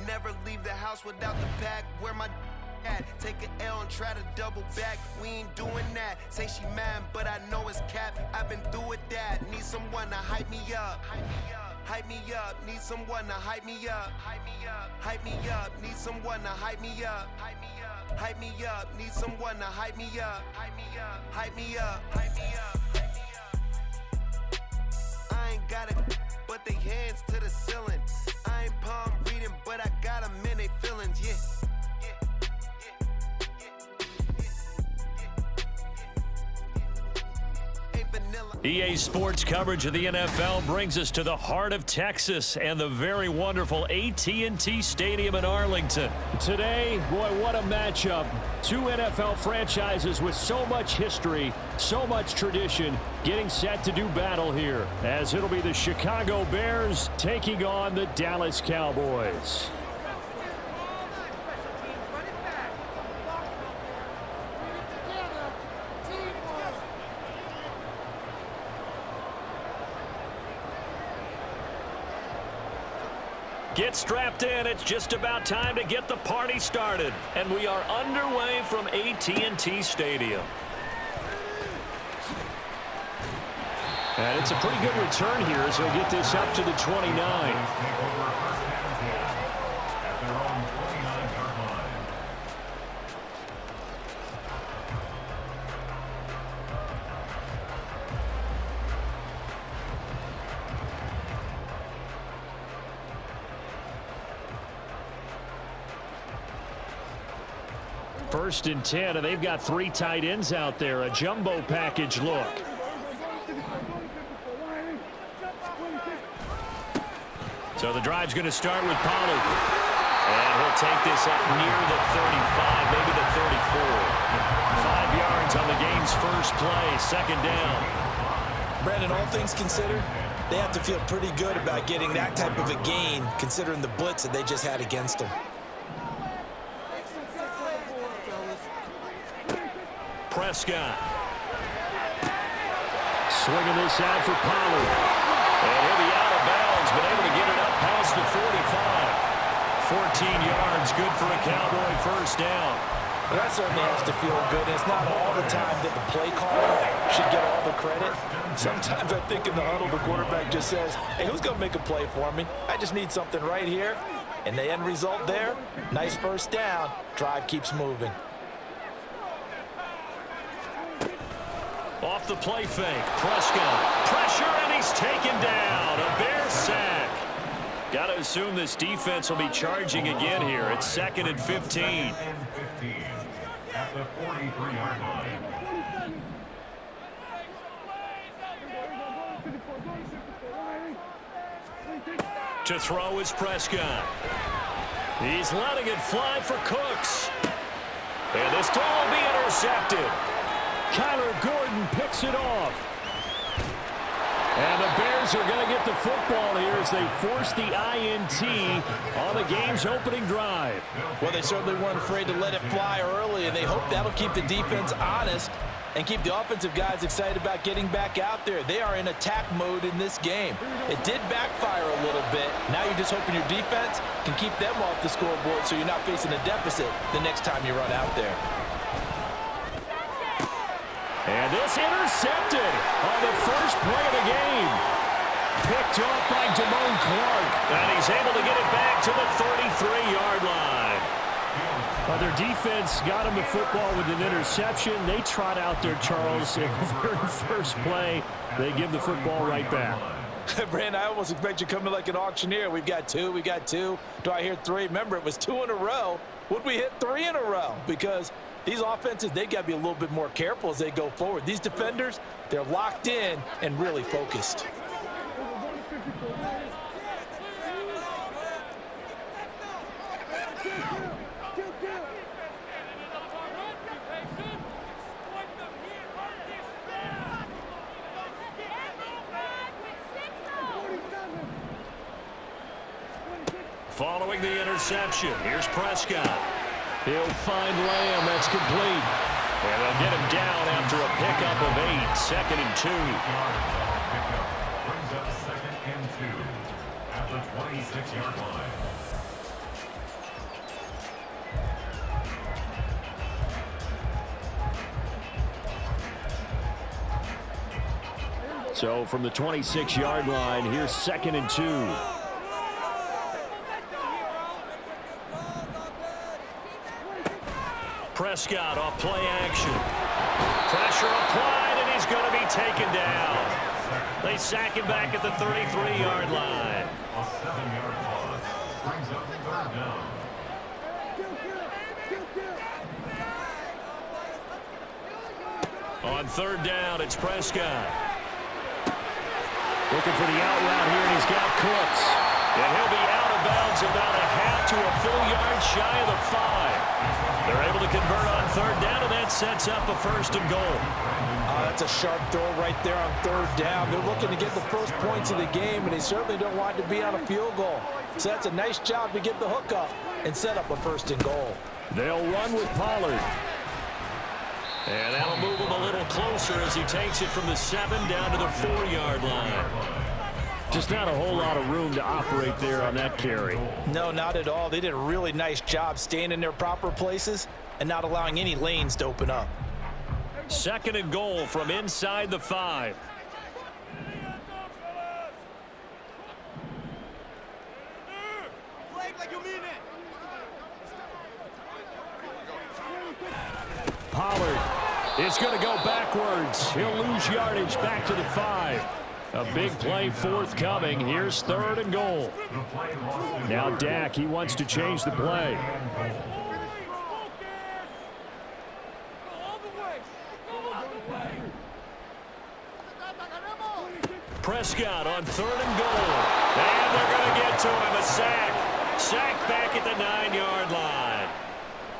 Never leave the house without the pack. Where my at? Take an L and try to double back. We ain't doing that. Say she mad, but I know it's cap. I've been through with that. Need someone to hype me up. Hype me up. Need someone to hype me up. Hype me up. Hype me up. Need someone to hype me up. Hype me up. Hype me up. Need someone to hype me up. Hype me up. Hype me up. Hype me up. I ain't got it, but they hands to the ceiling. I ain't palm reading, but I got them in they feelings, yeah. EA Sports coverage of the NFL brings us to the heart of Texas and the very wonderful AT&T Stadium in Arlington. Today, boy, what a matchup. Two NFL franchises with so much history, so much tradition, getting set to do battle here, as it'll be the Chicago Bears taking on the Dallas Cowboys. Get strapped in. It's just about time to get the party started. And we are underway from AT&T Stadium. And it's a pretty good return here as he'll get this up to the 29. First and 10, and they've got three tight ends out there. A jumbo package look. So the drive's going to start with Pollard. And he'll take this up near the 35, maybe the 34. 5 yards on the game's first play, second down. Brandon, all things considered, they have to feel pretty good about getting that type of a gain, considering the blitz that they just had against them. Prescott. Swinging this out for Pollard. And he'll be out of bounds, but able to get it up past the 45. 14 yards, good for a Cowboy first down. Well, that certainly has to feel good. It's not all the time that the play caller should get all the credit. Sometimes I think in the huddle, the quarterback just says, hey, who's going to make a play for me? I just need something right here. And the end result there, nice first down. Drive keeps moving. Off the play fake, Prescott. Pressure, and he's taken down. A Bear sack. Got to assume this defense will be charging again here. It's 2nd and 15. At the 43-yard line. To throw is Prescott. He's letting it fly for Cooks. And this throw will be intercepted. Kyler Gordon picks it off. And the Bears are going to get the football here as they force the INT on the game's opening drive. Well, they certainly weren't afraid to let it fly early, and they hope that'll keep the defense honest and keep the offensive guys excited about getting back out there. They are in attack mode in this game. It did backfire a little bit. Now you're just hoping your defense can keep them off the scoreboard so you're not facing a deficit the next time you run out there. And this intercepted on the first play of the game. Picked up by Damone Clark. And he's able to get it back to the 33-yard line. Their defense got him the football with an interception. They trot out there, Charles, in the very first play. They give the football right back. Brandon, I almost expect you coming like an auctioneer. We've got two. Do I hear three? Remember, it was 2 in a row. Would we hit 3 in a row? Because these offenses, they got to be a little bit more careful as they go forward. These defenders, they're locked in and really focused. Following the interception, here's Prescott. He'll find Lamb. That's complete. And they'll get him down after a pickup of 8. 2nd and 2. Brings up 2nd and 2 at the 26-yard line. So from the 26-yard line, here's 2nd and 2. Prescott off play action. Pressure applied, and he's going to be taken down. They sack him back at the 33-yard line. A 7-yard pause brings up 3rd down. On 3rd down, it's Prescott. Looking for the out route here, and he's got Cooks. And he'll be out of bounds about a half to a full yard shy of the 5. They're able to convert on 3rd down, and that sets up a 1st and goal. That's a sharp throw right there on 3rd down. They're looking to get the first points of the game, and they certainly don't want to be on a field goal. So that's a nice job to get the hook up and set up a 1st and goal. They'll run with Pollard. And that'll move him a little closer as he takes it from the 7 down to the 4-yard line. Just not a whole lot of room to operate there on that carry. No, not at all. They did a really nice job staying in their proper places and not allowing any lanes to open up. 2nd and goal from inside the 5. Pollard is going to go backwards. He'll lose yardage back to the 5. A big play forthcoming. Here's 3rd and goal. Now Dak, he wants to change the play. Prescott on 3rd and goal. And they're going to get to him. A sack. Sack back at the 9-yard line.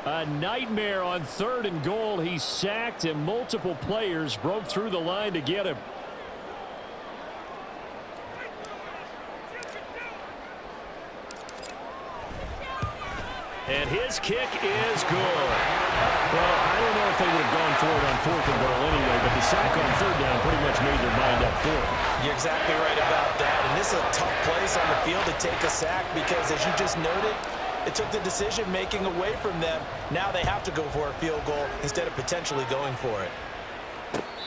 A nightmare on 3rd and goal. He's sacked, and multiple players broke through the line to get him. And his kick is good. Well, I don't know if they would have gone for it on 4th and goal anyway, but the sack on 3rd down pretty much made their mind up for it. You're exactly right about that. And this is a tough place on the field to take a sack because, as you just noted, it took the decision-making away from them. Now they have to go for a field goal instead of potentially going for it.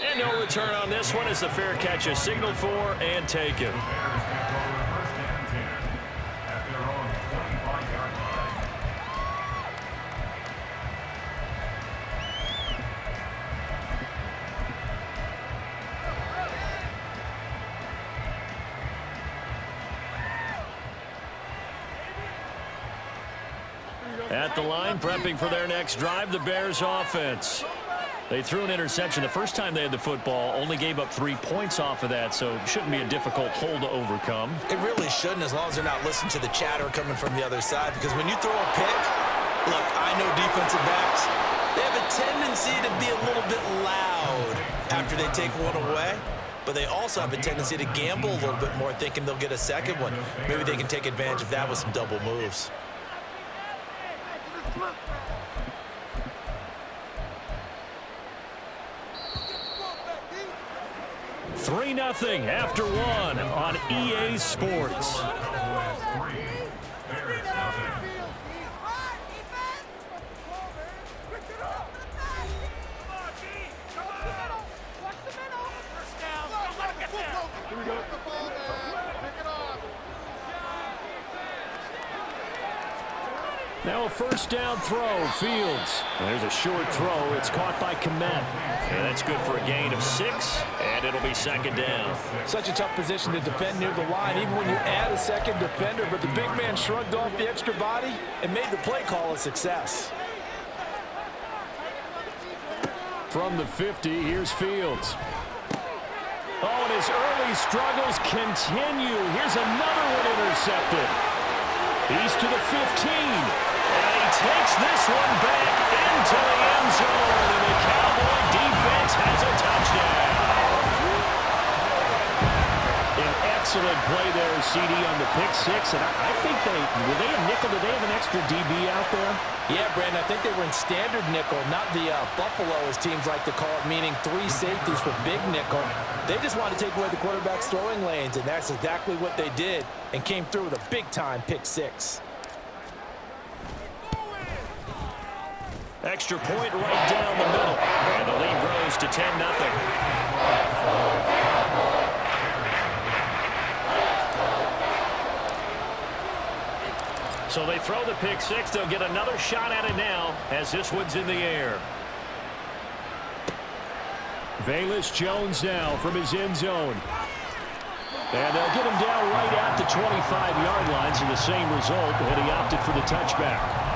And no return on this one as the fair catch is signaled for and taken. At the line, prepping for their next drive, the Bears offense. They threw an interception the first time they had the football, only gave up 3 points off of that, so it shouldn't be a difficult hole to overcome. It really shouldn't, as long as they're not listening to the chatter coming from the other side, because when you throw a pick, look, I know defensive backs, they have a tendency to be a little bit loud after they take one away, but they also have a tendency to gamble a little bit more, thinking they'll get a second one. Maybe they can take advantage of that with some double moves. 3-0 after 1 on EA Sports. Now a 1st down throw, Fields. There's a short throw. It's caught by Komet. And that's good for a gain of 6, and it'll be 2nd down. Such a tough position to defend near the line, even when you add a second defender, but the big man shrugged off the extra body and made the play call a success. From the 50, here's Fields. Oh, and his early struggles continue. Here's another one intercepted. He's to the 15. And he takes this one back into the end zone, and the Cowboy defense has a touchdown. An excellent play there, CD, on the pick 6. And I think were they a nickel? Did they have an extra DB out there? Yeah, Brandon, I think they were in standard nickel, not the Buffalo, as teams like to call it, meaning 3 safeties for big nickel. They just wanted to take away the quarterback's throwing lanes, and that's exactly what they did, and came through with a big-time pick 6. Extra point right down the middle. And the lead grows to 10-0. So they throw the pick six. They'll get another shot at it now as this one's in the air. Velus Jones now from his end zone. And they'll get him down right at the 25-yard line, so the same result, and he opted for the touchback.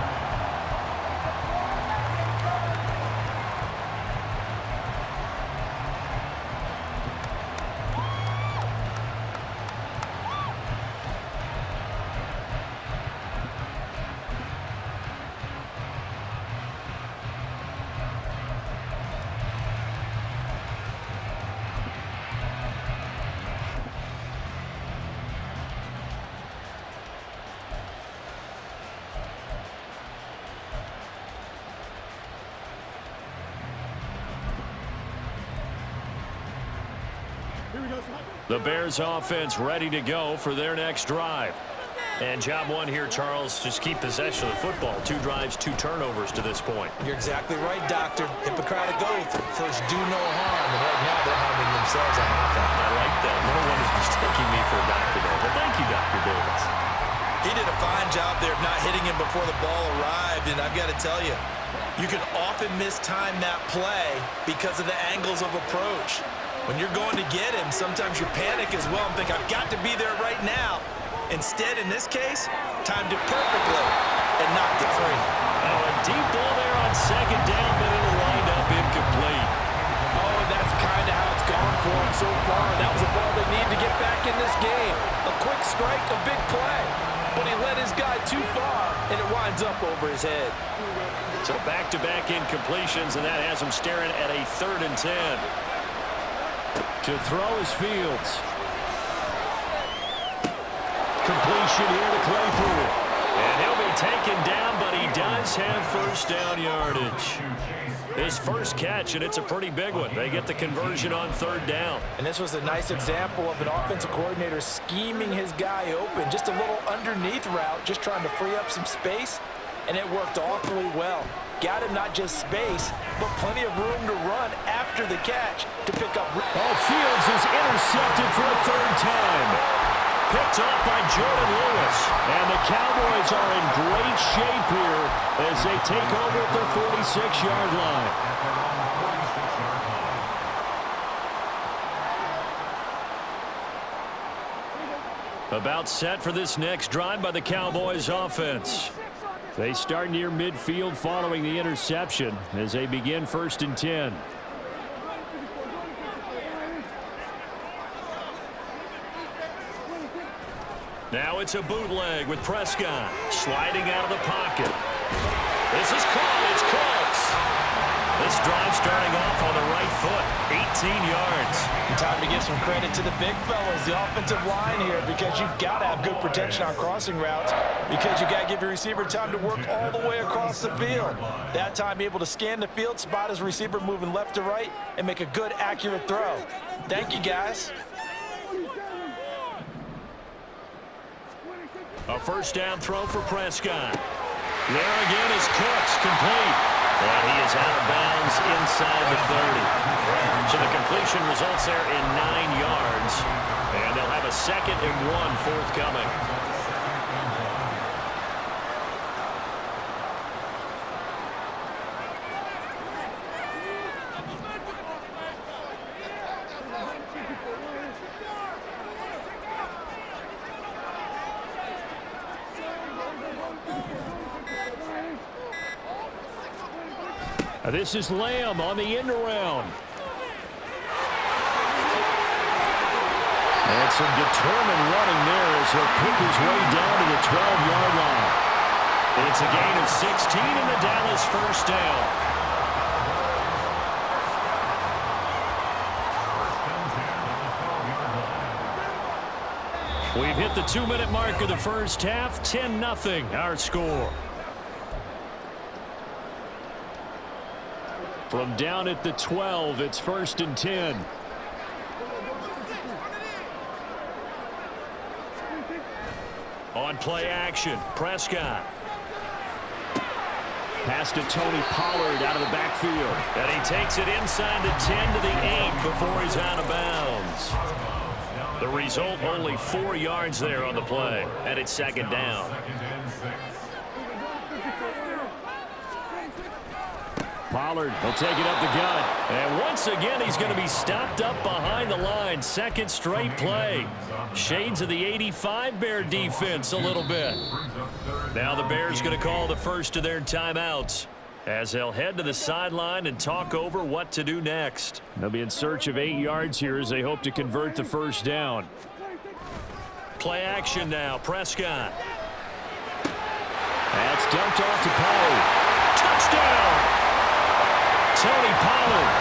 The Bears offense ready to go for their next drive. And job one here, Charles, just keep possession of the football. 2 drives, 2 turnovers to this point. You're exactly right, Doctor. Hippocratic oath. First, do no harm. And right now, they're harming themselves on offense. I like that. No one is mistaking me for a doctor there. But thank you, Dr. Davis. He did a fine job there of not hitting him before the ball arrived. And I've got to tell you, you can often mistime that play because of the angles of approach. When you're going to get him, sometimes you panic as well and think, I've got to be there right now. Instead, in this case, timed it perfectly and knocked it free. Oh, a deep ball there on second down, but it'll wind up incomplete. Oh, and that's kind of how it's gone for him so far. That was a ball they need to get back in this game. A quick strike, a big play. But he led his guy too far, and it winds up over his head. So back-to-back incompletions, and that has him staring at a 3rd and 10. To throw is Fields. Completion here to Claypool. And he'll be taken down, but he does have first down yardage. His first catch, and it's a pretty big one. They get the conversion on 3rd down. And this was a nice example of an offensive coordinator scheming his guy open. Just a little underneath route, just trying to free up some space, and it worked awfully well. Got him not just space, but plenty of room to run after the catch to pick up. Oh, Fields is intercepted for a 3rd time. Picked off by Jordan Lewis. And the Cowboys are in great shape here as they take over at their 46-yard line. About set for this next drive by the Cowboys offense. They start near midfield following the interception as they begin 1st and 10. Now it's a bootleg with Prescott sliding out of the pocket. This is caught. It's close. This drive starting off on the right foot, 18 yards. Time to give some credit to the big fellas, the offensive line here, because you've got to have good protection on crossing routes, because you've got to give your receiver time to work all the way across the field. That time able to scan the field, spot his receiver moving left to right, and make a good, accurate throw. Thank you, guys. A first down throw for Prescott. There again is Cooks, complete. And he is out of bounds inside the 30. So the completion results there in 9 yards. And they'll have a 2nd and 1 forthcoming. This is Lamb on the end around. And some determined running there as he'll pick his way down to the 12-yard line. It's a gain of 16 and the Dallas first down. We've hit the 2-minute mark of the first half. 10-0 our score. From down at the 12, it's 1st and 10. On play action, Prescott. Pass to Tony Pollard out of the backfield. And he takes it inside the 10 to the 8 before he's out of bounds. The result, only 4 yards there on the play. And it's 2nd down. Pollard will take it up the gut. And once again, he's going to be stopped up behind the line. Second straight play. Shades of the 85 Bear defense a little bit. Now the Bears going to call the first of their timeouts as they'll head to the sideline and talk over what to do next. They'll be in search of 8 yards here as they hope to convert the first down. Play action now. Prescott. That's dumped off to Poe. Touchdown! Tony Pollard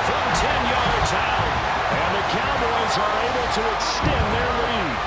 from 10 yards out. And the Cowboys are able to extend their lead.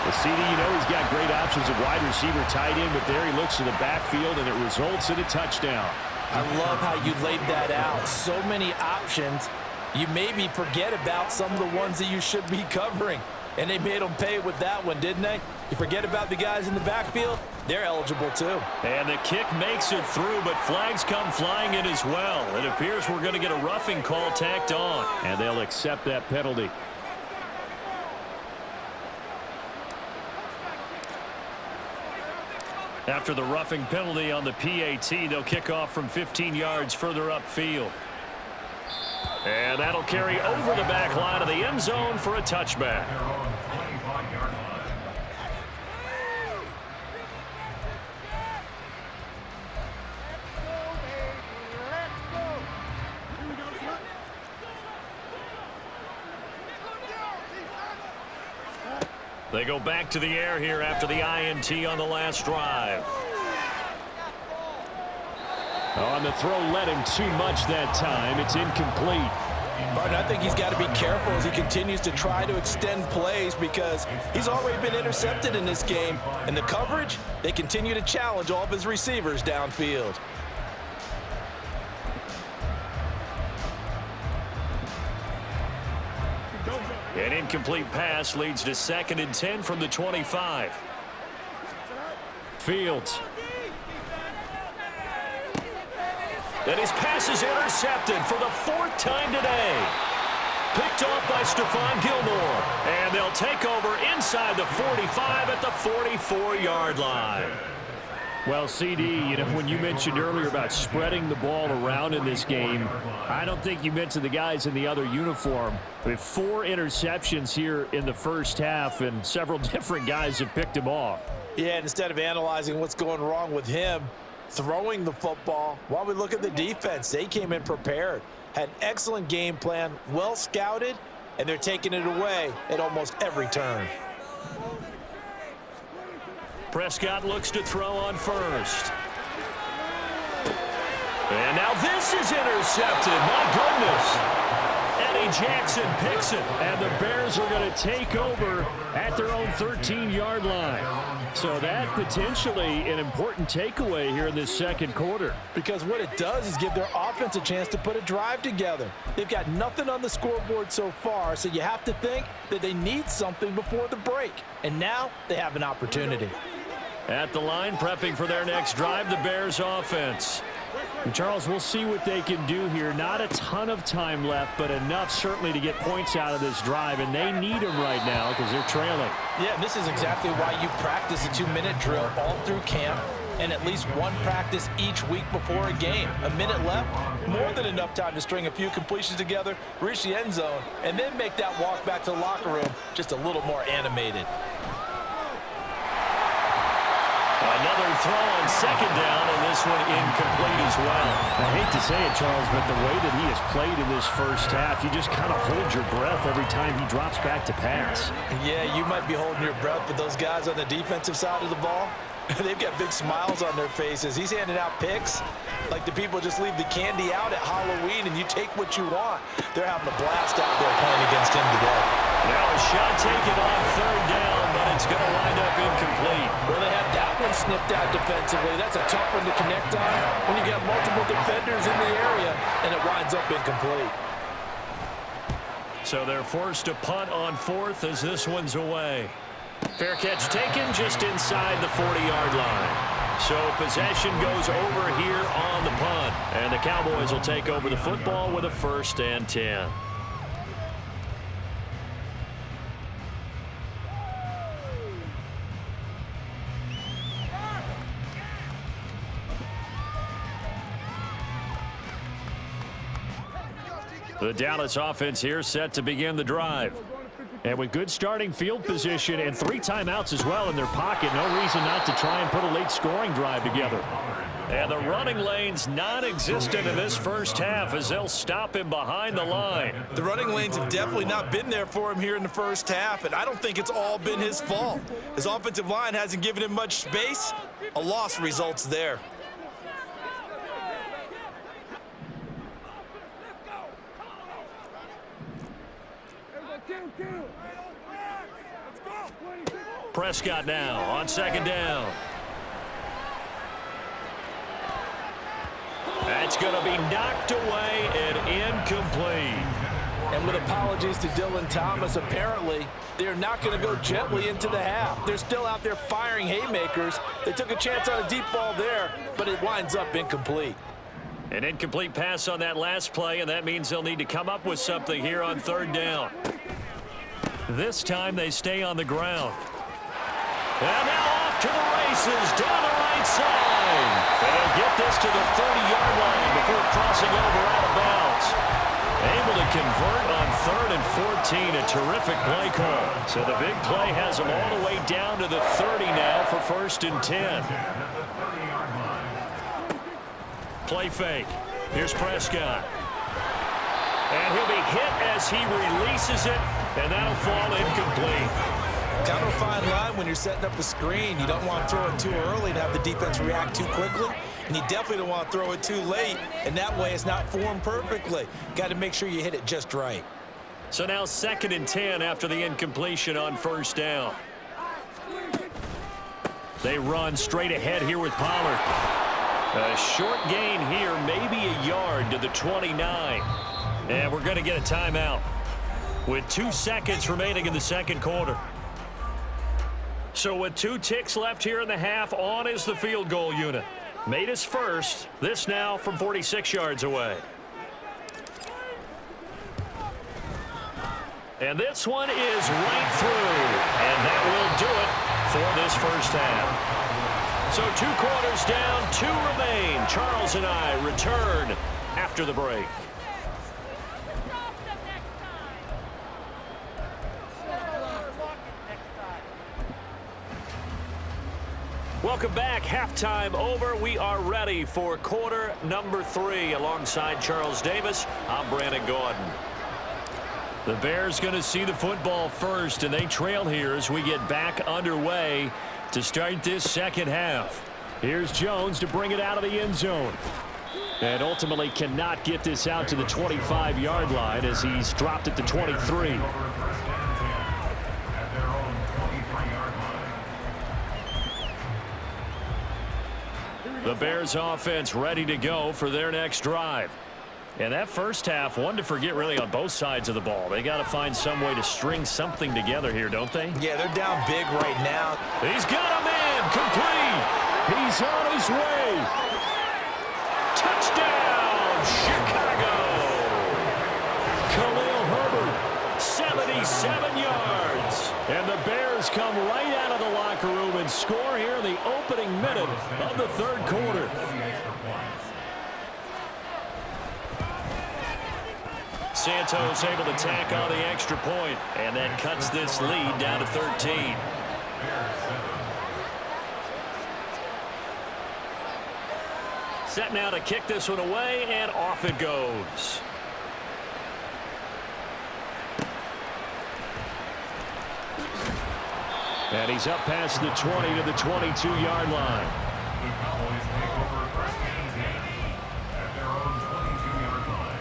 The CD, you know, he's got great options at wide receiver, tight end, but there he looks to the backfield, and it results in a touchdown. I love how you laid that out. So many options. You maybe forget about some of the ones that you should be covering. And they made them pay with that one, didn't they? You forget about the guys in the backfield, they're eligible too. And the kick makes it through, but flags come flying in as well. It appears we're going to get a roughing call tacked on. And they'll accept that penalty. After the roughing penalty on the PAT, they'll kick off from 15 yards further upfield. And that'll carry over the back line of the end zone for a touchback. They go back to the air here after the INT on the last drive. On the throw, led him too much that time. It's incomplete. Martin, I think he's got to be careful as he continues to try to extend plays because he's already been intercepted in this game. And the coverage, they continue to challenge all of his receivers downfield. An incomplete pass leads to 2nd and 10 from the 25. Fields. And his pass is intercepted for the 4th time today. Picked off by Stephon Gilmore. And they'll take over inside the 45 at the 44-yard line. Well, CD, you know, when you mentioned earlier about spreading the ball around in this game, I don't think you mentioned the guys in the other uniform. We have 4 interceptions here in the first half, and several different guys have picked him off. Yeah, and instead of analyzing what's going wrong with him, throwing the football, while we look at the defense, they came in prepared, had an excellent game plan, well scouted, and they're taking it away at almost every turn. Prescott looks to throw on first. And now this is intercepted. My goodness. Eddie Jackson picks it. And the Bears are going to take over at their own 13-yard line. So that potentially an important takeaway here in this second quarter. Because what it does is give their offense a chance to put a drive together. They've got nothing on the scoreboard so far, so you have to think that they need something before the break. And now they have an opportunity. At the line, prepping for their next drive, the Bears offense. And Charles, we'll see what they can do here. Not a ton of time left, but enough certainly to get points out of this drive, and they need them right now because they're trailing. Yeah, and this is exactly why you practice a 2-minute drill all through camp and at least one practice each week before a game. A minute left, more than enough time to string a few completions together, reach the end zone, and then make that walk back to the locker room just a little more animated. Another throw on 2nd down, and this one incomplete as well. I hate to say it, Charles, but the way that he has played in this first half, you just kind of hold your breath every time he drops back to pass. Yeah, you might be holding your breath, but those guys on the defensive side of the ball, they've got big smiles on their faces. He's handing out picks like the people just leave the candy out at Halloween and you take what you want. They're having a blast out there playing against him today. Now a shot taken on 3rd down, but it's going to wind up incomplete. Well, they had that one snipped out defensively. That's a tough one to connect on when you got multiple defenders in the area, and it winds up incomplete. So they're forced to punt on 4th as this one's away. Fair catch taken just inside the 40-yard line. So possession goes over here on the punt, and the Cowboys will take over the football with a 1st and 10. The Dallas offense here set to begin the drive. And with good starting field position and 3 timeouts as well in their pocket, no reason not to try and put a late scoring drive together. And the running lane's non-existent in this first half as they'll stop him behind the line. The running lanes have definitely not been there for him here in the first half, and I don't think it's all been his fault. His offensive line hasn't given him much space. A loss results there. Prescott now on second down. That's going to be knocked away and incomplete. And with apologies to Dylan Thomas, apparently they're not going to go gently into the half. They're still out there firing haymakers. They took a chance on a deep ball there, but it winds up incomplete. An incomplete pass on that last play, and that means they'll need to come up with something here on third down. This time they stay on the ground. And now off to the races down the right side. And they'll get this to the 30-yard line before crossing over out of bounds. Able to convert on 3rd and 14. A terrific play call. So the big play has them all the way down to the 30 now for 1st and 10. Play fake. Here's Prescott. And he'll be hit as he releases it, and that'll fall incomplete. Kind of a fine line when you're setting up a screen. You don't want to throw it too early to have the defense react too quickly, and you definitely don't want to throw it too late, and that way it's not formed perfectly. Got to make sure you hit it just right. So now 2nd and 10 after the incompletion on 1st down. They run straight ahead here with Pollard. A short gain here, maybe a yard to the 29. And we're going to get a timeout with 2 seconds remaining in the second quarter. So with 2 ticks left here in the half, on is the field goal unit. Made his first. This now from 46 yards away. And this one is right through. And that will do it for this first half. So 2 quarters down, 2 remain. Charles and I return after the break. Welcome back. Halftime over. We are ready for quarter number 3. Alongside Charles Davis, I'm Brandon Gordon. The Bears going to see the football first, and they trail here as we get back underway to start this second half. Here's Jones to bring it out of the end zone. And ultimately cannot get this out to the 25-yard line as he's dropped at the 23. The Bears offense ready to go for their next drive. And that first half, one to forget really on both sides of the ball. They got to find some way to string something together here, don't they? Yeah, they're down big right now. He's got a man complete. He's on his way. Touchdown, Chicago. Khalil Herbert, 77 yards. And the Bears come right out of the locker room and score here in the opening minute of the third quarter. Santos able to tack on the extra point, and that cuts this lead down to 13. Set now to kick this one away, and off it goes. And he's up past the 20 to the 22-yard line. The Cowboys take over first and 10 at their own 22-yard line.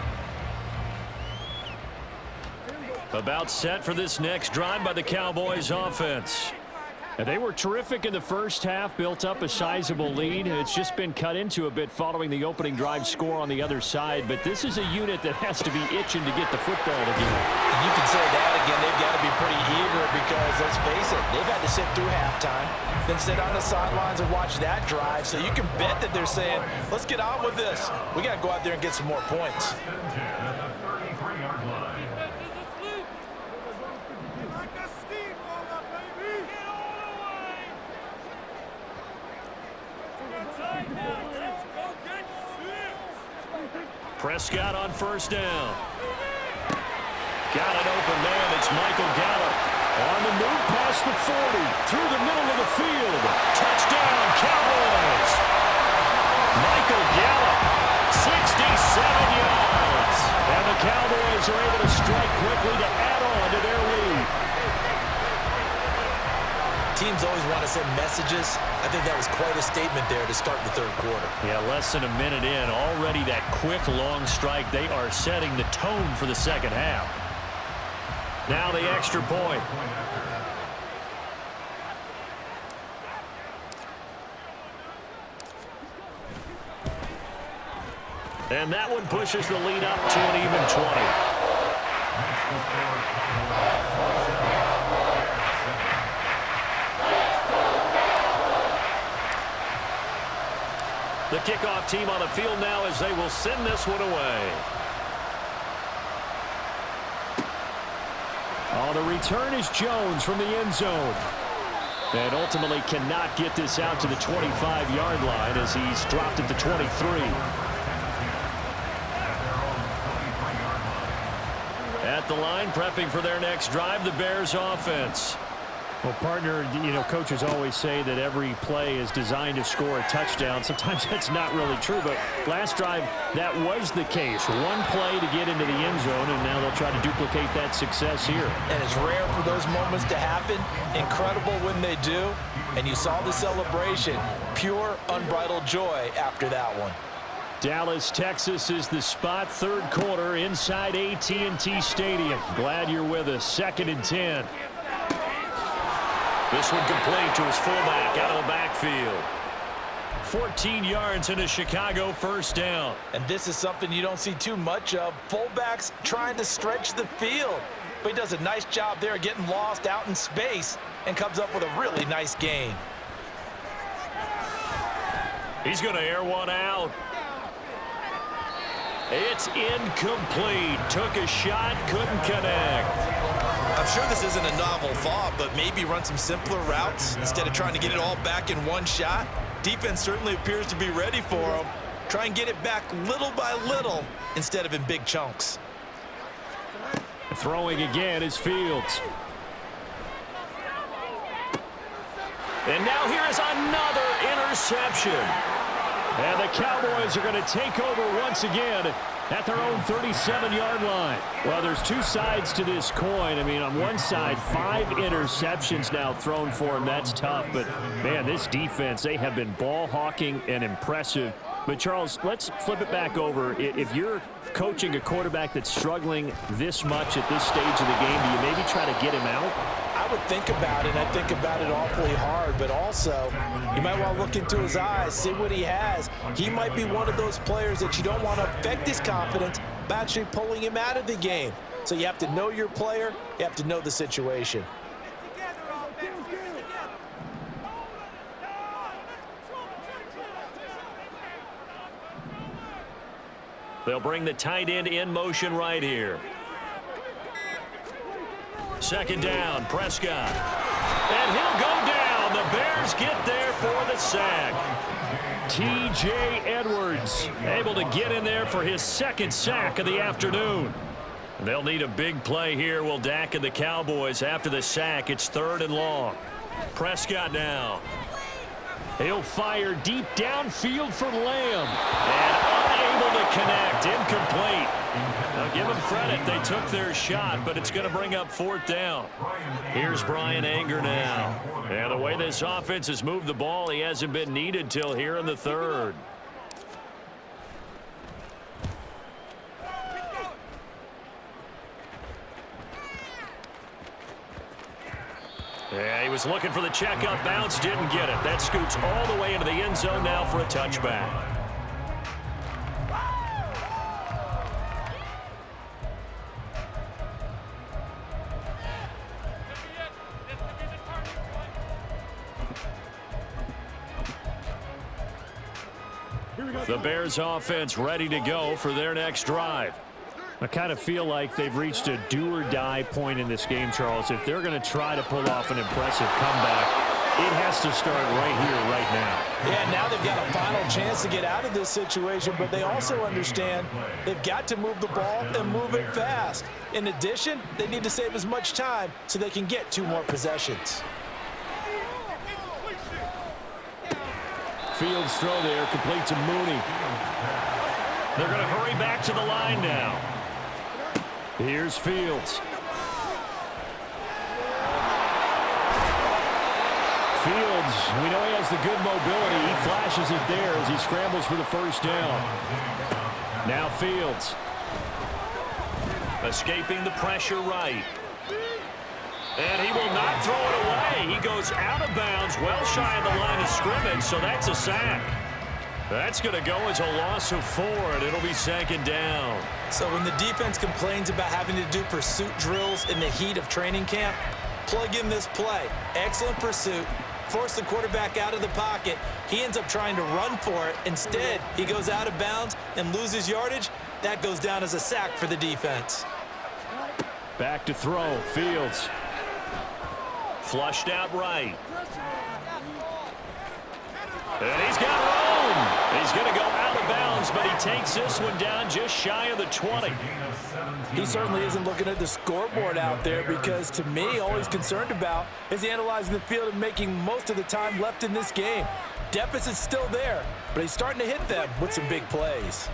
About set for this next drive by the Cowboys offense. And they were terrific in the first half, built up a sizable lead. It's just been cut into a bit following the opening drive score on the other side. But this is a unit that has to be itching to get the football again. You can say that again. They've got to be pretty eager because, let's face it, they've had to sit through halftime, then sit on the sidelines and watch that drive. So you can bet that they're saying, let's get on with this. We got to go out there and get some more points. Prescott on first down. Got an open man. It's Michael Gallup. On the move past the 40. Through the middle of the field. Touchdown, Cowboys. Michael Gallup, 67 yards. And the Cowboys are able to strike quickly to add on to their lead. Teams always want to send messages. I think that was quite a statement there to start the third quarter. Yeah, less than a minute in. Already that quick, long strike. They are setting the tone for the second half. Now the extra point. And that one pushes the lead up to an even 20. The kickoff team on the field now as they will send this one away. Oh, the return is Jones from the end zone. And ultimately cannot get this out to the 25-yard line as he's dropped at the 23. At the line, prepping for their next drive, the Bears offense. Well, partner, you know, coaches always say that every play is designed to score a touchdown. Sometimes that's not really true, but last drive, that was the case. One play to get into the end zone, and now they'll try to duplicate that success here. And it's rare for those moments to happen. Incredible when they do. And you saw the celebration. Pure, unbridled joy after that one. Dallas, Texas is the spot. Third quarter inside AT&T Stadium. Glad you're with us. 2nd and 10. This one complete to his fullback out of the backfield. 14 yards and a Chicago first down. And this is something you don't see too much of. Fullbacks trying to stretch the field. But he does a nice job there getting lost out in space and comes up with a really nice gain. He's going to air one out. It's incomplete. Took a shot, couldn't connect. I'm sure this isn't a novel thought, but maybe run some simpler routes instead of trying to get it all back in one shot. Defense certainly appears to be ready for him. Try and get it back little by little instead of in big chunks. Throwing again is Fields. And now here is another interception. And the Cowboys are going to take over once again at their own 37-yard line. Well, there's two sides to this coin. I mean, on one side, 5 interceptions now thrown for him. That's tough. But, man, this defense, they have been ball hawking and impressive. But, Charles, let's flip it back over. If you're coaching a quarterback that's struggling this much at this stage of the game, do you maybe try to get him out? I would think about it, and I think about it awfully hard, but also you might want to look into his eyes, see what he has. He might be one of those players that you don't want to affect his confidence by actually pulling him out of the game. So you have to know your player, you have to know the situation. They'll bring the tight end in motion right here. 2nd down, Prescott. And he'll go down. The Bears get there for the sack. T.J. Edwards able to get in there for his 2nd sack of the afternoon. They'll need a big play here, will Dak and the Cowboys. After the sack, it's 3rd and long. Prescott now. He'll fire deep downfield for Lamb. And unable to connect. Incomplete. Now give them credit. They took their shot, but it's going to bring up 4th down. Here's Brian Anger now. And the way this offense has moved the ball, he hasn't been needed till here in the 3rd. Yeah, he was looking for the checkup bounce, didn't get it. That scoots all the way into the end zone now for a touchback. The Bears offense ready to go for their next drive. I kind of feel like they've reached a do-or-die point in this game, Charles. If they're going to try to pull off an impressive comeback, It has to start right here, right now. Yeah, now they've got a final chance to get out of this situation, but they also understand they've got to move the ball and move it fast. In addition, they need to save as much time so they can get 2 more possessions. Fields throw there, complete to Mooney. They're going to hurry back to the line now. Here's Fields. Fields, we know he has the good mobility. He flashes it there as he scrambles for the first down. Now Fields. Escaping the pressure right. And he will not throw it away. He goes out of bounds, well shy of the line of scrimmage, so that's a sack. That's going to go as a loss of 4, and it'll be 2nd down. So when the defense complains about having to do pursuit drills in the heat of training camp, plug in this play. Excellent pursuit. Force the quarterback out of the pocket. He ends up trying to run for it. Instead, he goes out of bounds and loses yardage. That goes down as a sack for the defense. Back to throw. Fields. Flushed out right. And he's got room. He's going to go out of bounds, but he takes this one down just shy of the 20. He certainly isn't looking at the scoreboard out there because, to me, all he's concerned about is analyzing the field and making most of the time left in this game. Deficit's still there, but he's starting to hit them with some big plays.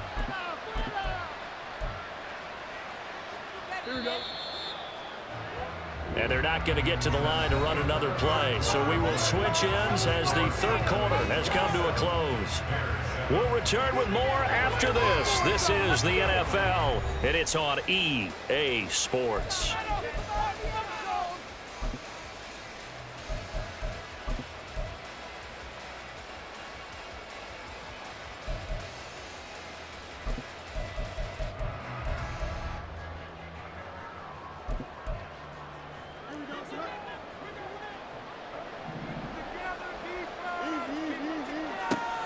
And they're not going to get to the line to run another play. So we will switch ends as the 3rd quarter has come to a close. We'll return with more after this. This is the NFL, and it's on EA Sports.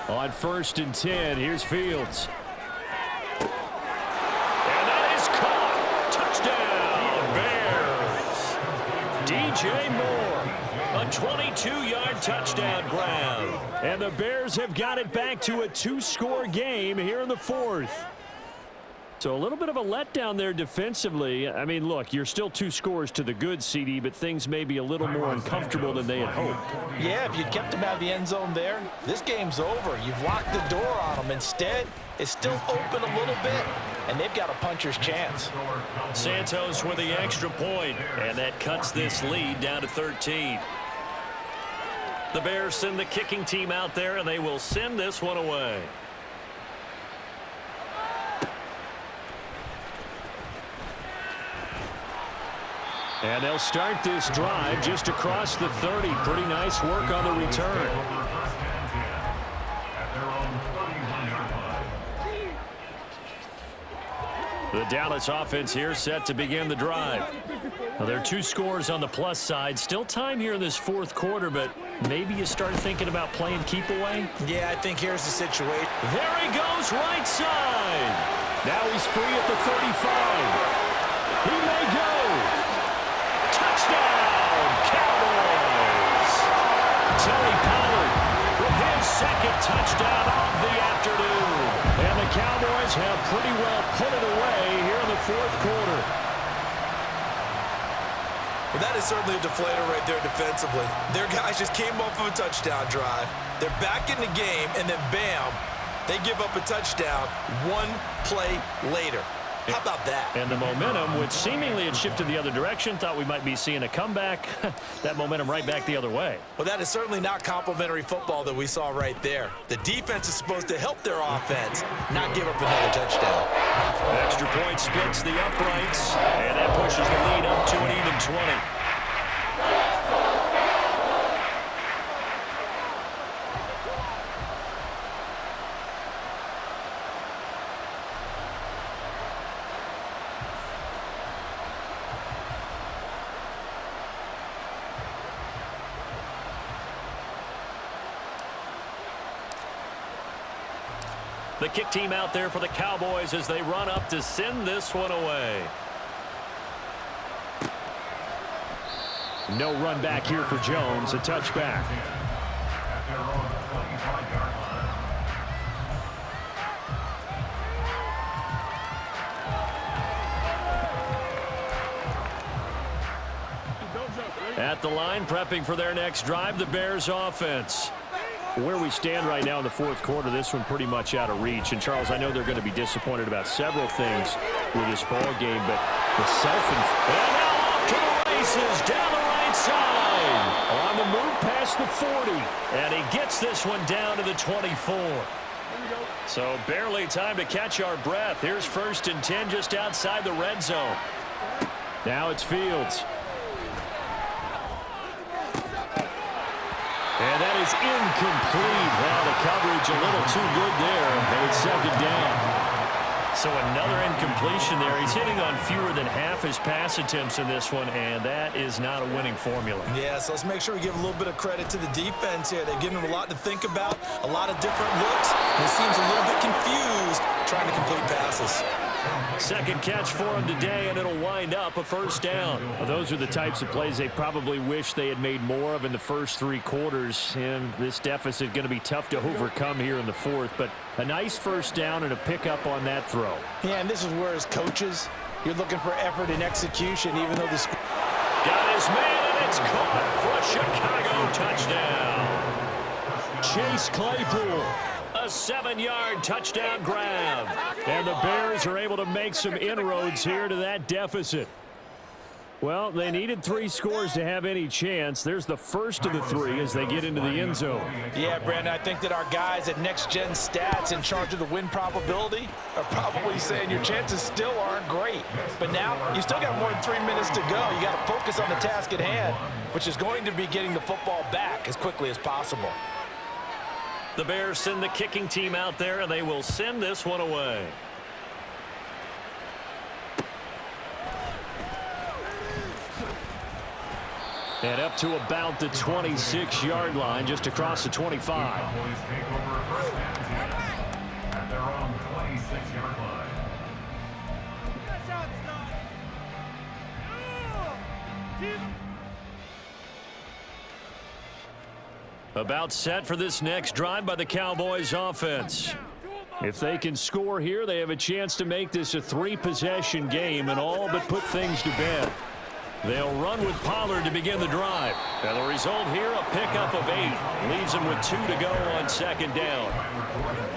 On 1st and 10, here's Fields. And that is caught. Touchdown, Bears. DJ Moore, a 22-yard touchdown grab. And the Bears have got it back to a 2-score game here in the 4th. So a little bit of a letdown there defensively. I mean, look, you're still 2 scores to the good, CD, but things may be a little more uncomfortable than they had hoped. Yeah, if you kept them out of the end zone there, this game's over. You've locked the door on them. Instead, it's still open a little bit, and they've got a puncher's chance. Santos with the extra point, and that cuts this lead down to 13. The Bears send the kicking team out there, and they will send this one away. And they'll start this drive just across the 30. Pretty nice work on the return. The Dallas offense here set to begin the drive. Well, there are 2 scores on the plus side. Still time here in this 4th quarter, but maybe you start thinking about playing keep away. Yeah, I think here's the situation. There he goes, right side. Now he's free at the 35. He may go. Touchdown, Cowboys! Tony Pollard With his 2nd touchdown of the afternoon. And the Cowboys have pretty well put it away here in the 4th quarter. Well, that is certainly a deflator right there defensively. Their guys just came off of a touchdown drive. They're back in the game, and then bam, they give up a touchdown 1 play later. How about that? And the momentum, which seemingly had shifted the other direction, thought we might be seeing a comeback. That momentum right back the other way. Well, that is certainly not complimentary football that we saw right there. The defense is supposed to help their offense, not give up another touchdown. Extra point splits the uprights, and that pushes the lead up to an even 20. The kick team out there for the Cowboys as they run up to send this one away. No run back here for Jones. A touchback. At their own 25-yard line. At the line, prepping for their next drive, the Bears offense. Where we stand right now in the fourth quarter, this one pretty much out of reach. And, Charles, I know they're going to be disappointed about several things with this ball game, but the and now off to the races down the right side. On the move past the 40. And he gets this one down to the 24. So barely time to catch our breath. Here's 1st and 10 just outside the red zone. Now it's Fields. And that is incomplete. Well, the coverage a little too good there, and it's 2nd down. So another incompletion there. He's hitting on fewer than half his pass attempts in this one, and that is not a winning formula. Yeah, so let's make sure we give a little bit of credit to the defense here. They've given him a lot to think about, a lot of different looks, and he seems a little bit confused trying to complete passes. 2nd catch for him today, and it'll wind up a 1st down. Well, those are the types of plays they probably wish they had made more of in the first 3 quarters. And this deficit going to be tough to overcome here in the 4th. But a nice 1st down and a pickup on that throw. Yeah, and this is where as coaches, you're looking for effort and execution, even though the got his man, and it's caught for a Chicago touchdown. Chase Claypool. A 7-yard touchdown grab. And the Bears are able to make some inroads here to that deficit. Well, they needed 3 scores to have any chance. There's the first of the 3 as they get into the end zone. Yeah, Brandon, I think that our guys at Next Gen Stats in charge of the win probability are probably saying your chances still aren't great. But now you still got more than 3 minutes to go. You got to focus on the task at hand, which is going to be getting the football back as quickly as possible. The Bears send the kicking team out there, and they will send this one away. And up to about the 26-yard line, just across the 25. Cowboys take over 1st and 10 at their own 26-yard line. About set for this next drive by the Cowboys offense. If they can score here, they have a chance to make this a 3-possession game and all but put things to bed. They'll run with Pollard to begin the drive. And the result here, a pickup of 8. Leaves them with 2 to go on 2nd down.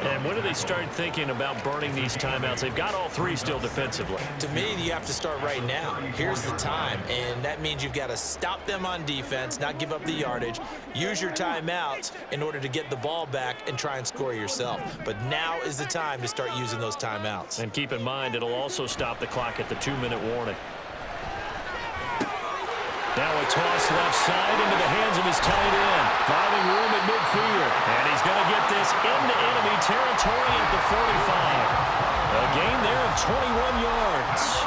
And when do they start thinking about burning these timeouts? They've got all 3 still defensively. To me, you have to start right now. Here's the time, and that means you've got to stop them on defense, not give up the yardage, use your timeouts in order to get the ball back and try and score yourself. But now is the time to start using those timeouts. And keep in mind, it'll also stop the clock at the 2-minute warning. Now a toss left side into the hands of his tight end. Finding room at midfield. And he's going to get this into enemy territory at the 45. A gain there of 21 yards.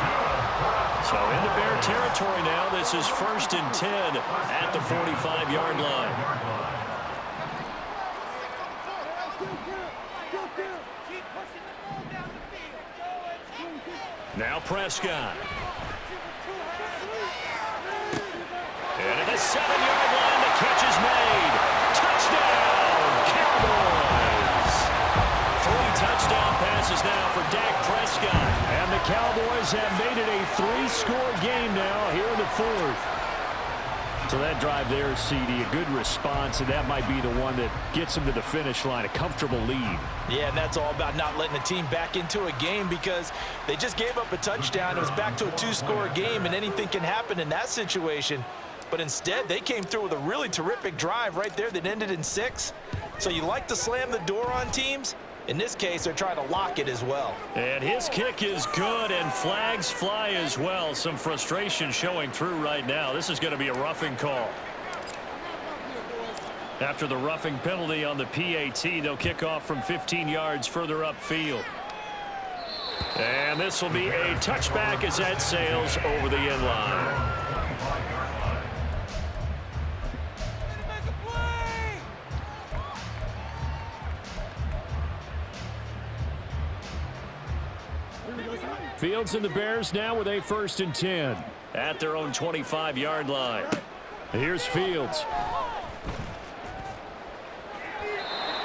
So into Bear territory now. This is 1st and 10 at the 45-yard line. Now Prescott. And at the 7-yard line, the catch is made. Touchdown, Cowboys. 3 touchdown passes now for Dak Prescott. And the Cowboys have made it a 3-score game now here in the 4th. So that drive there, CD, a good response, and that might be the one that gets them to the finish line, a comfortable lead. Yeah, and that's all about not letting the team back into a game because they just gave up a touchdown. It was back to a 2-score game, and anything can happen in that situation. But instead, they came through with a really terrific drive right there that ended in 6. So you like to slam the door on teams? In this case, they're trying to lock it as well. And his kick is good, and flags fly as well. Some frustration showing through right now. This is going to be a roughing call. After the roughing penalty on the PAT, they'll kick off from 15 yards further upfield. And this will be a touchback as that sails over the end line. Fields and the Bears now with a 1st and 10 at their own 25-yard line. Here's Fields.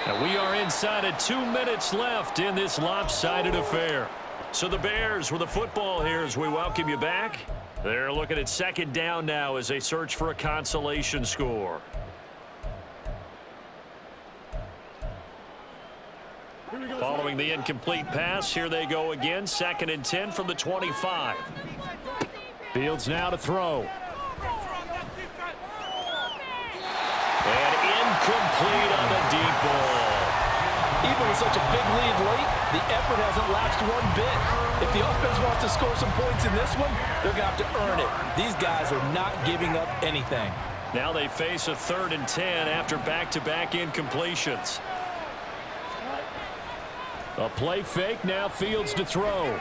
And we are inside of 2 minutes left in this lopsided affair. So the Bears with the football here as we welcome you back. They're looking at second down now as they search for a consolation score. Following the incomplete pass, here they go again. 2nd and 10 from the 25. Fields now to throw. And incomplete on the deep ball. Even with such a big lead late, the effort hasn't lapsed one bit. If the offense wants to score some points in this one, they're going to have to earn it. These guys are not giving up anything. Now they face a 3rd and 10 after back-to-back incompletions. A play fake, now Fields to throw.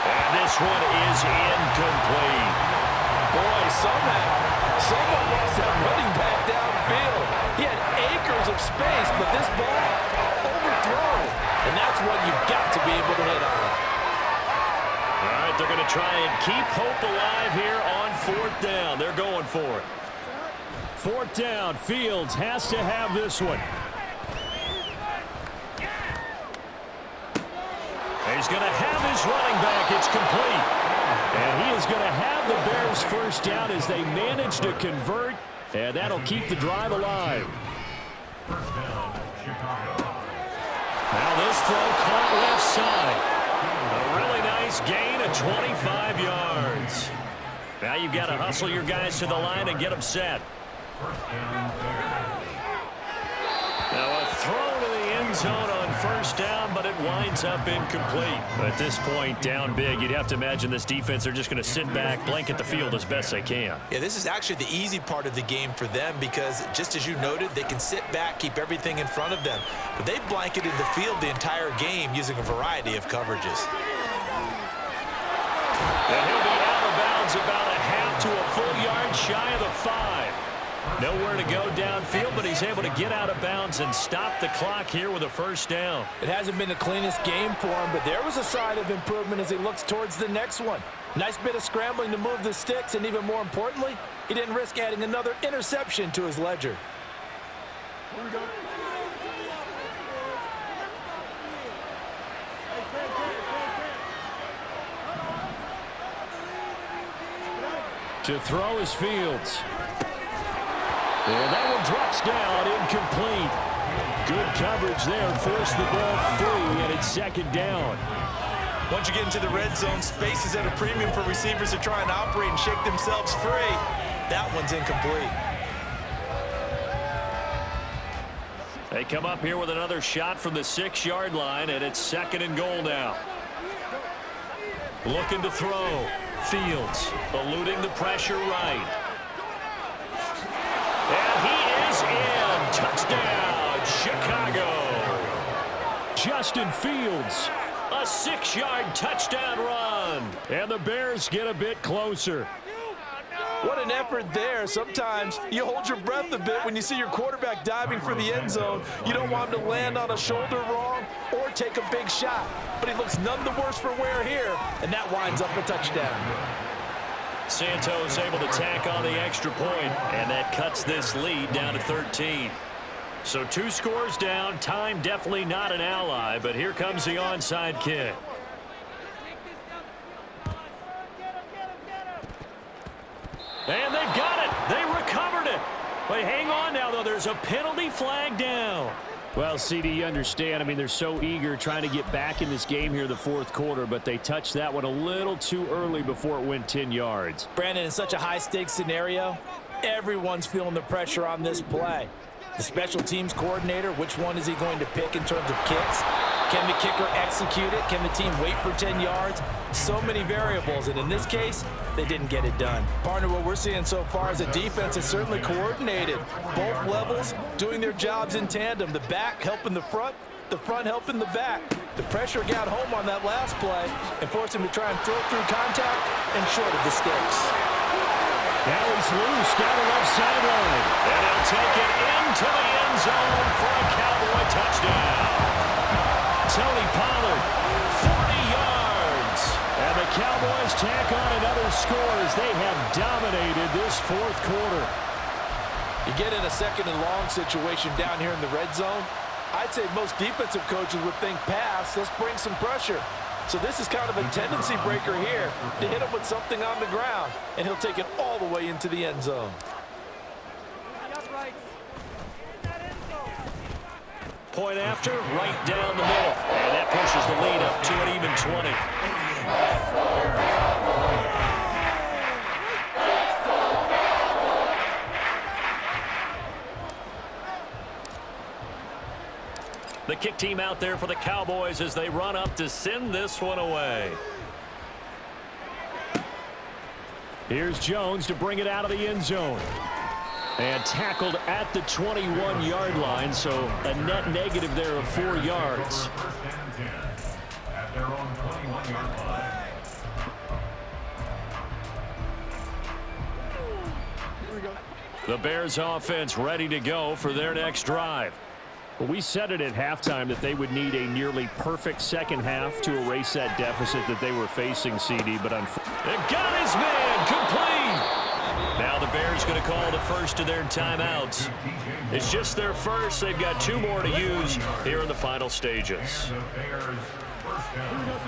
And this one is incomplete. Boy, someone lost that running back downfield. He had acres of space, but this ball overthrown. And that's what you've got to be able to hit on. All right, they're going to try and keep hope alive here on 4th down. They're going for it. 4th down, Fields has to have this one. He's going to have his running back. It's complete. And he is going to have the Bears first down as they manage to convert, and that'll keep the drive alive. First down, Chicago. Now this throw caught left side. A really nice gain of 25 yards. Now you've got to hustle your guys to the line and get them set. First down, Bears. Now a throw to the end zone on 1st down, but it winds up incomplete. At this point, down big, you'd have to imagine this defense, they're just going to sit back, blanket the field as best they can. Yeah, this is actually the easy part of the game for them because, just as you noted, they can sit back, keep everything in front of them. But they've blanketed the field the entire game using a variety of coverages. And he'll be out of bounds about a half to a full yard shy of the 5. Nowhere to go downfield, but he's able to get out of bounds and stop the clock here with a 1st down. It hasn't been the cleanest game for him, but there was a sign of improvement as he looks towards the next one. Nice bit of scrambling to move the sticks, and even more importantly, he didn't risk adding another interception to his ledger. Here we go. To throw is Fields. And that one drops down, incomplete. Good coverage there, forced the ball free, and it's 2nd down. Once you get into the red zone, space is at a premium for receivers to try and operate and shake themselves free. That one's incomplete. They come up here with another shot from the 6-yard line, and it's 2nd and goal now. Looking to throw. Fields eluding the pressure right. And he is in. Touchdown, Chicago. Justin Fields, a 6-yard touchdown run. And the Bears get a bit closer. What an effort there. Sometimes you hold your breath a bit when you see your quarterback diving for the end zone. You don't want him to land on a shoulder wrong or take a big shot. But he looks none the worse for wear here, and that winds up a touchdown. Santos able to tack on the extra point, and that cuts this lead down to 13. So 2 scores down. Time definitely not an ally, but here comes the onside kick. And they've got it. They recovered it. But hang on now, though. There's a penalty flag down. Well, CD, you understand. I mean, they're so eager trying to get back in this game here in the 4th quarter, but they touched that one a little too early before it went 10 yards. Brandon, in such a high-stakes scenario, everyone's feeling the pressure on this play. The special teams coordinator, which one is he going to pick in terms of kicks? Can the kicker execute it? Can the team wait for 10 yards? So many variables, and in this case, they didn't get it done. Partner, what we're seeing so far is a defense is certainly coordinated. Both levels doing their jobs in tandem. The back helping the front helping the back. The pressure got home on that last play and forced him to try and throw through contact and short of the sticks. Now he's loose down the left sideline. And he'll take it into the end zone for a Cowboy touchdown. Tony Pollard, 40 yards. And the Cowboys tack on another score as they have dominated this fourth quarter. You get in a second and long situation down here in the red zone, I'd say most defensive coaches would think pass, let's bring some pressure. So this is kind of a tendency breaker here to hit him with something on the ground, and he'll take it all the way into the end zone. Point after, right down the middle. And that pushes the lead up to an even 20. The kick team out there for the Cowboys as they run up to send this one away. Here's Jones to bring it out of the end zone. And tackled at the 21-yard line, so a net negative there of 4 yards. First and 10 at their own 21-yard line. The Bears offense ready to go for their next drive. Well, we said it at halftime that they would need a nearly perfect second half to erase that deficit that they were facing, CD, but It got his man complete. Now the Bears going to call the first of their timeouts. It's just their first. They've got 2 more to use here in the final stages. And the Bears first down.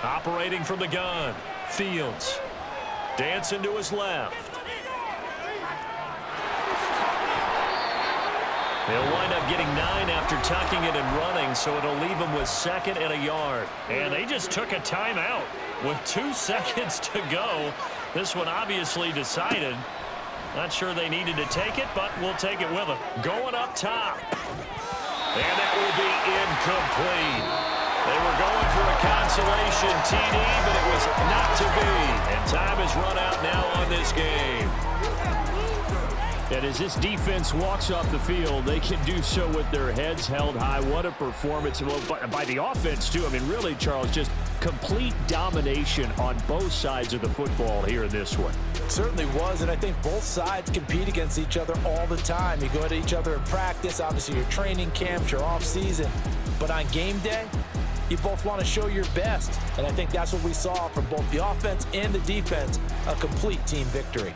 Operating from the gun, Fields. Dancing to his left. He'll wind up getting 9 after tucking it and running, so it'll leave him with 2nd and a yard. And they just took a timeout with 2 seconds to go. This one obviously decided. Not sure they needed to take it, but we'll take it with them. Going up top. And that will be incomplete. They were going for a consolation TD, but it was not to be. And time has run out now on this game. And as this defense walks off the field, they can do so with their heads held high. What a performance by the offense, too. I mean, really, Charles, just complete domination on both sides of the football here in this one. Certainly was, and I think both sides compete against each other all the time. You go at each other in practice, obviously your training camps, your off-season. But on game day, you both want to show your best. And I think that's what we saw from both the offense and the defense, a complete team victory.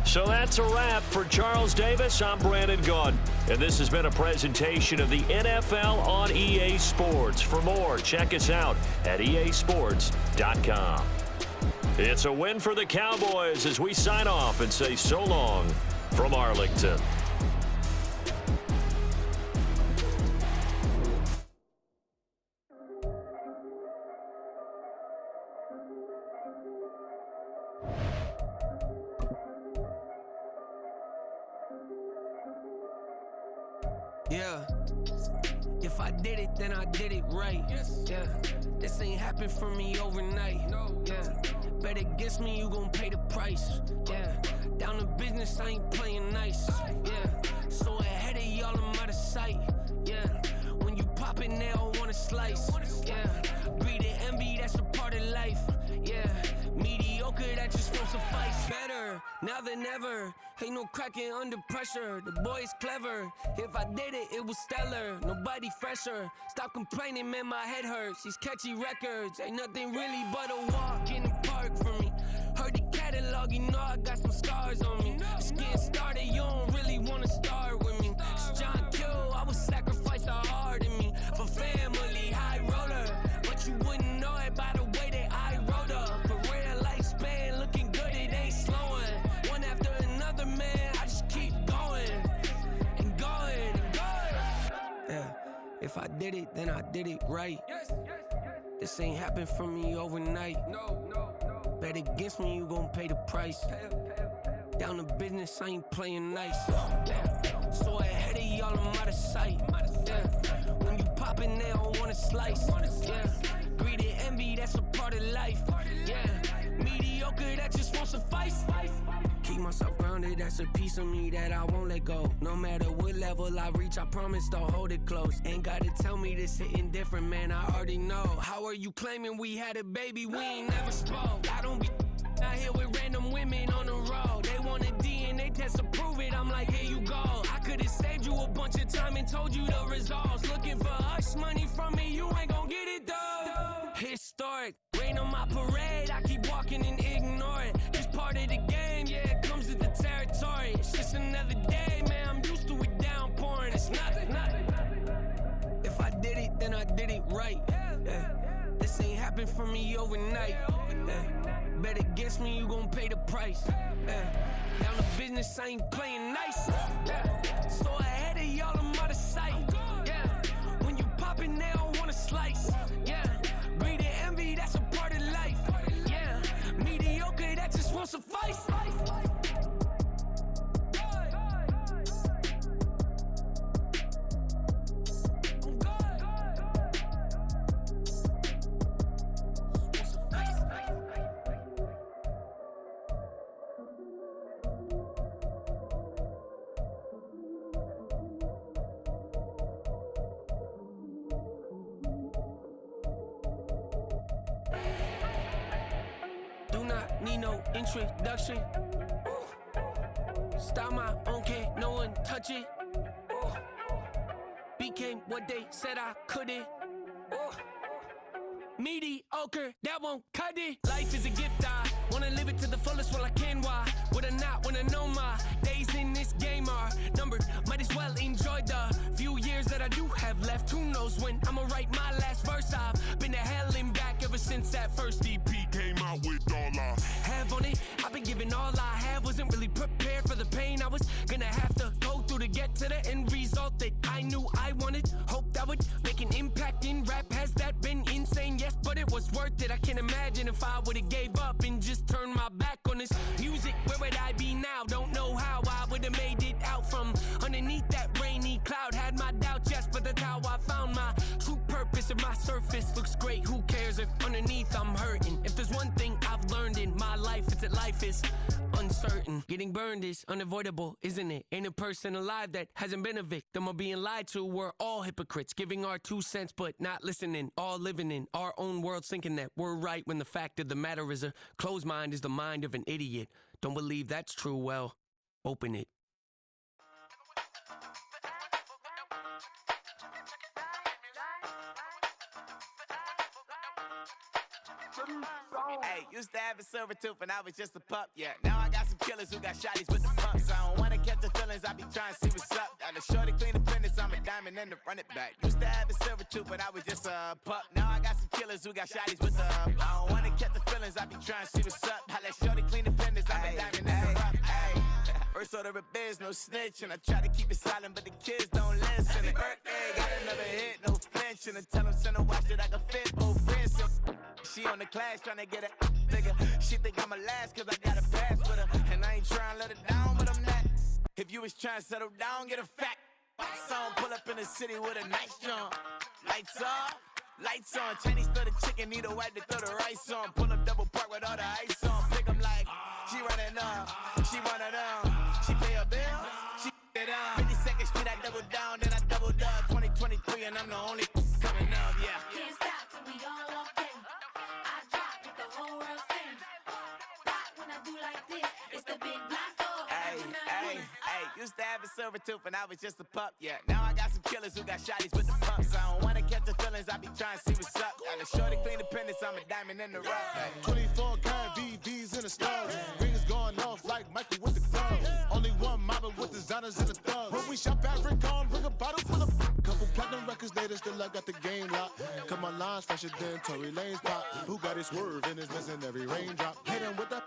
So that's a wrap for Charles Davis. I'm Brandon Gaudin, and this has been a presentation of the NFL on EA Sports. For more, check us out at easports.com. It's a win for the Cowboys as we sign off and say so long from Arlington. Yeah, if I did it, then I did it right. Yeah, this ain't happened for me overnight. Yeah, bet against me, you gon' pay the price. Yeah, down to business, I ain't playing nice. Yeah, so ahead of y'all, I'm out of sight. Yeah, when you pop it, they don't wanna slice. Yeah, greed and envy, that's a part of life. Yeah, mediocre, that just won't suffice. Better now than ever. Ain't no cracking under pressure. The boy's clever. If I did it, it was stellar. Nobody fresher. Stop complaining, man, my head hurts. These catchy records ain't nothing really but a walk in the park for me. Heard the catalog, you know I got some scars on me. Just getting started, you don't really wanna start with me. It's John Kill, I would sacrifice a heart in me for family, high roller. But you wouldn't know it by the way that I wrote up. A real lifespan, looking good, it ain't slowing. One after another, man, I just keep going and going and going. Yeah, if I did it, then I did it right. This ain't happened for me overnight. Bet against me, you gon' pay the price. Down to business, I ain't playing nice. So ahead of y'all, I'm out of sight. Yeah, when you poppin', they don't wanna slice. Yeah, greed and envy, that's a part of life. Yeah, mediocre, that just won't suffice. Keep myself grounded, that's a piece of me that I won't let go. No matter what level I reach, I promise to hold it close. Ain't gotta tell me this hitting different, man, I already know. How are you claiming we had a baby? We ain't never spoke. I don't be out here with random women on the road. They want a DNA test to prove it. I'm like, here you go. I could've saved you a bunch of time and told you the results. Looking for hush money from me, you ain't gon' get it though. Historic, rain on my parade. I keep walking and ignore it. Just part of the game, yeah, it comes with the territory. It's just another day, man. I'm used to it downpouring. It's nothing. If I did it, then I did it right. Yeah. This ain't happened for me overnight. Yeah. Bet against me, you gon' pay the price. Yeah. Down to business, I ain't playing nice. Yeah. So ahead of y'all, I'm out of sight. Yeah. When you poppin', they don't wanna slice. Yeah. Greed and envy, that's a part of life. Yeah. Mediocre, that just won't suffice. Do not need no introduction. Style my own, can't no one touch it. Became what they said I couldn't. Mediocre, that won't cut it. Life is a gift, I wanna live it to the fullest while I can. Why would I not wanna know my days in this game are numbered? Might as well enjoy the few years that I do have left. Who knows when I'ma write my last verse? I've been to hell and back ever since that first EP came out with all I have on it. I've been giving all I have, wasn't really prepared for the pain I was gonna have to go through to get to the end result that I knew I wanted. Hope that would make an impact in rap. Has that been insane? Yes, but it was worth it. I can't imagine if I would've gave up and just turned my back on this music. Where would I be now? Don't know how I would've made it out from underneath that rainy cloud. Had my doubts, yes, but that's how I found my true purpose. If my surface looks great, who cares if underneath I'm hurting? If there's one thing I've learned in my life, it's that life is uncertain. Getting burned is unavoidable, isn't it? Ain't a person alive that hasn't been a victim of being lied to. We're all hypocrites, giving our 2 cents but not listening. All living in our own world, thinking that we're right when the fact of the matter is a closed mind is the mind of an idiot. Don't believe that's true? Well, open it. Hey, used to have a silver tooth when I was just a pup, yeah. Now I got some killers who got shotties with the pumps. I don't wanna catch the feelings, I be trying to see what's up. Got a shorty clean the finish, I'm a diamond and to run it back. Used to have a silver tooth when I was just a pup. Now I got some killers who got shotties with the I don't wanna catch the feelings, I be trying to see what's up. I let shorty clean the finish, I'm a diamond and to run it back. First order of biz, no snitch, and I try to keep it silent, but the kids don't listen. And birthday, got another hit, no flinch, and I tell them send a watch that I can fit both wrists. She on the class tryna get a nigga. She think I'm a last cause I got a pass with her. And I ain't tryna let her down, but I'm not. If you was tryna settle down, get a fact. Song pull up in the city with a nice jump. Lights off, lights on. Chinese throw the chicken, need a wipe to throw the rice on. Pull up double park with all the ice on. Pick 'em like, she running up, she running up. She pay her bills, she it up. 52nd Street, I double down, then I doubled up. 2023 and I'm the only coming up, yeah. Can't stop till we all up in. I drop with the whole world spin. Rock when I do like this, it's the big black dog. Hey, used to have a silver tooth when I was just a pup, yeah. Now I got some killers who got shotties with the pumps. I don't wanna catch the feelings, I be trying to see what's up. Got a shorty clean the pennies, I'm a diamond in the rough. Hey. 24 karat VVs in the stars. Rings going off like Michael with the gloves. Only one mobbing with designers in the thugs. When we shop African, bring a bottle full of couple platinum records later, still I got the game locked. Cut my lines fresher than Tory Lane's pop. Who got his swerve and is missing every raindrop. Hit him with the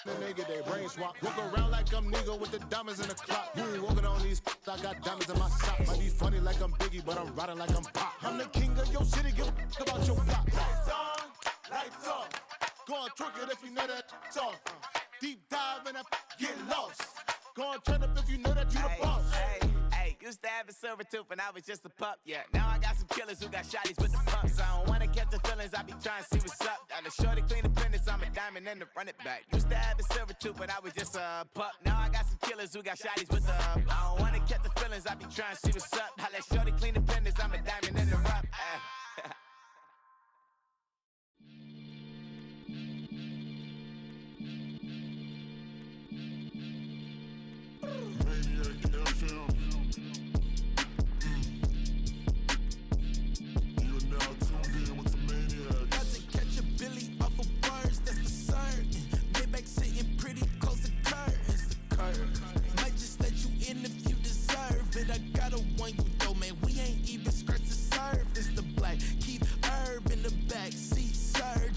then they get their brain swap. Walk around like I'm nigga with the diamonds in the clock. You ain't walking on these I got diamonds in my socks. Might be funny like I'm Biggie, but I'm riding like I'm Pop. I'm the king of your city, give a about your block. Lights on, lights off. Go on, twerk it if you know that it's off. Deep dive and get lost. Go on, turn up if you know that you the boss. Hey, used to have a silver tooth when I was just a pup, yeah. Now I got some killers who got shotties with the pumps. I don't wanna catch the feelings, I be trying to see what's up. Got a shorty clean the finish, I'm a diamond and to run it back. Used to have a silver tooth when I was just a pup. Now I got some killers who got shotties with the I don't wanna catch the feelings, I be trying to see what's up. I let shorty clean the finish, I'm a diamond in the rough.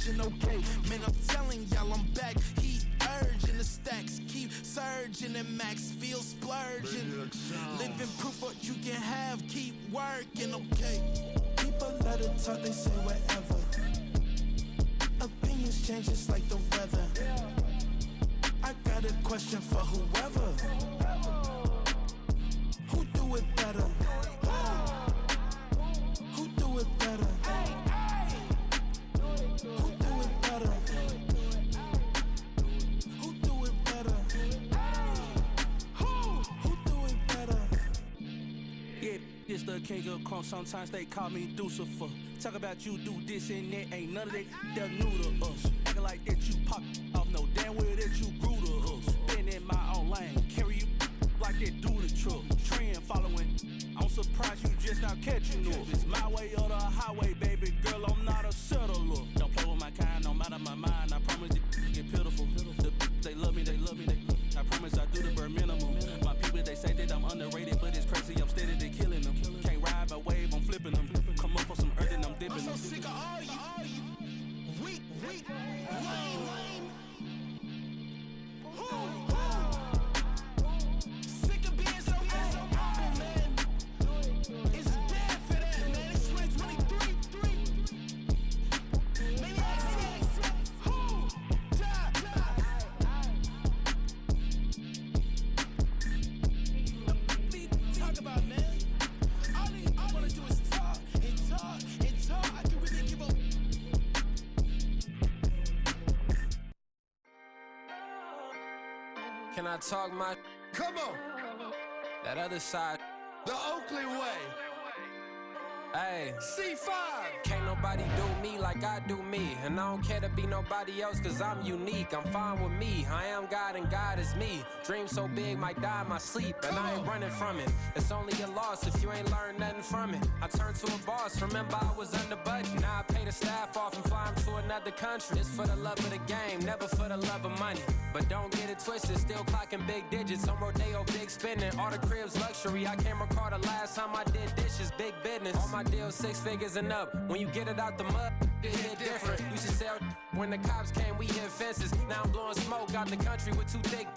splurging, okay. Man, I'm telling y'all I'm back. Heat urging, the stacks keep surging, and max feel splurging. Living proof what you can have, keep working, okay. People let it talk, they say whatever. Opinions change just like the weather. I got a question for whoever. Who do it better? Who do it better? Who do it better? Who do it better? Who do it better? Yeah, it's the king of crunk. Sometimes they call me Lucifer. Talk about you do this and that. Ain't none of that they're new to us. Acting like that you pop off. No damn well that you grew to us. Been in my own lane. Carry you like that do the truck. Trend following. I'm surprised you just not catching up. It's my way or the highway, baby girl. I'm not a settler. Don't play with my kind, no matter my mind. I promise it get pitiful. They love me, they love me, they love me. I promise I do the bare minimum. My people, they say that I'm underrated, but it's crazy. I'm steady, they killing them. Can't ride my wave, I'm flipping them. Come up for some earth and I'm dipping them. I'm so sick of all you weak, lame. Sick of being so humble, man. It's dead for that, man. It's 2023. Maniac, who? Talk about, man. All I wanna do is talk and talk and talk. I can really give a. Can I talk my? Come on, That other side. the Oakley way. Hey. C5. Can't nobody do me like I do me. And I don't care to be nobody else cause I'm unique. I'm fine with me. I am God and God is me. Dream so big might die in my sleep. And I ain't running from it. It's only a loss if you ain't learned nothing from it. I turned to a boss. Remember I was under budget. Now I pay the staff off and fly them to another country. It's for the love of the game, never for the love of money. But don't get it twisted. Still clocking big digits. On Rodeo, big spending. All the cribs luxury. I can't recall the last time I did dishes. Big business. All my deals 6 figures and up. When you get it out the mud, it hit different. Used to sell when the cops came, we hit fences. Now I'm blowing smoke out the country with 2 thick.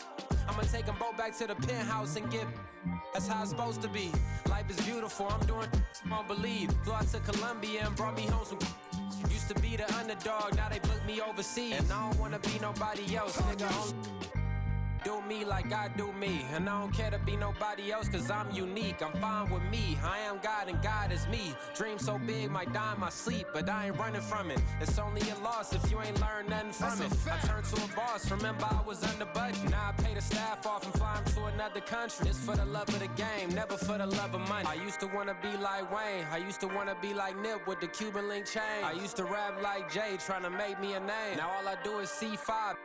I'ma take them both back to the penthouse and get. That's how it's supposed to be. Life is beautiful. I'm doing. Won't believe. Flew out to Colombia and brought me home some. Used to be the underdog. Now they book me overseas. And I don't wanna be nobody else. Nigga, do me like I do me. And I don't care to be nobody else cause I'm unique. I'm fine with me. I am God and God is me. Dream so big might die in my sleep. But I ain't running from it. It's only a loss if you ain't learned nothing from it. I turned to a boss. Remember I was under budget. Now I pay the staff off and fly them to another country. It's for the love of the game, never for the love of money. I used to wanna be like Wayne. I used to wanna be like Nip with the Cuban link chain. I used to rap like Jay trying to make me a name. Now all I do is C5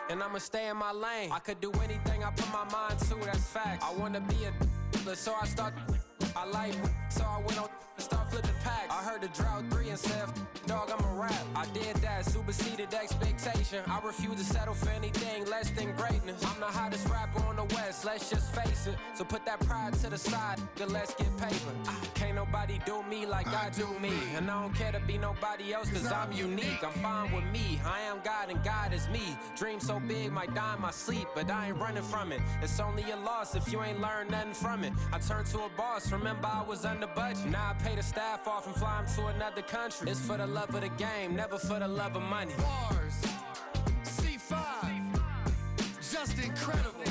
and I'ma stay in my lane. I could do anything I put my mind to, that's facts. I wanna be a so I start. I like so I went on and start flipping packs. I heard the drought 3 and said, dog, I'm a rap. I did that, superseded expectation. I refuse to settle for anything less than greatness. I'm the hottest rapper on the West, let's just face it. So put that pride to the side, then let's get paper. Can't nobody do me like I do me. And I don't care to be nobody else cause I'm unique. I'm fine with me. I am God and God is me. Dream so big might die in my sleep. But I ain't running from it. It's only a loss if you ain't learned nothing from it. I turned to a boss. Remember I was under budget. Now I pay the staff off and fly them to another country. It's for the love of the game, never for the love of money. Bars. C5. Just incredible.